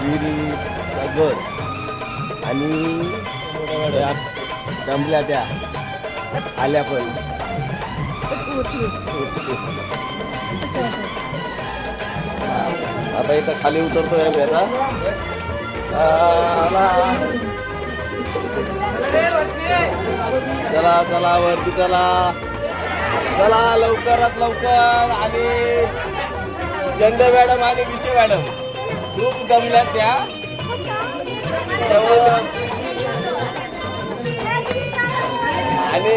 विहिरीचा घर आणि त्या दमल्या त्या आल्या पण. आता इथं खाली उतरतोय आम्ही आता. चला चला वरती चला चला लवकरात लवकर. आणि चंद मॅडम आणि विषय मॅडम खूप दमल्या त्या. आणि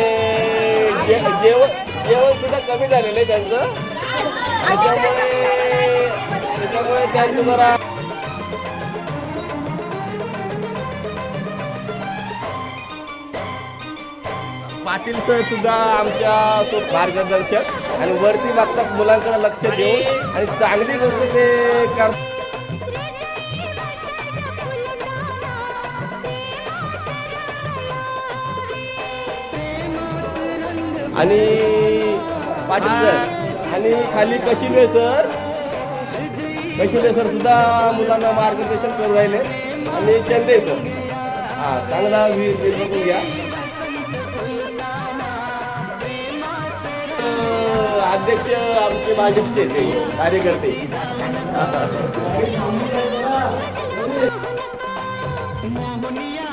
जेवण सुद्धा कमी झालेलं आहे त्यांचं. त्याच्यामुळे त्यांचं जरा पाटील सर सुद्धा आमच्या मार्गदर्शक आणि वरती मागतात मुलांकडे लक्ष देऊन आणि चांगली गोष्ट ते करतात. आणि पाटील सर आणि खाली कशिले सर सुद्धा मुलांना मार्गदर्शन करून राहिले. आणि चंदे सर चांगला वीर बघून घ्या. अध्यक्ष आमचे भाजपचे ते कार्यकर्ते. मोहनिया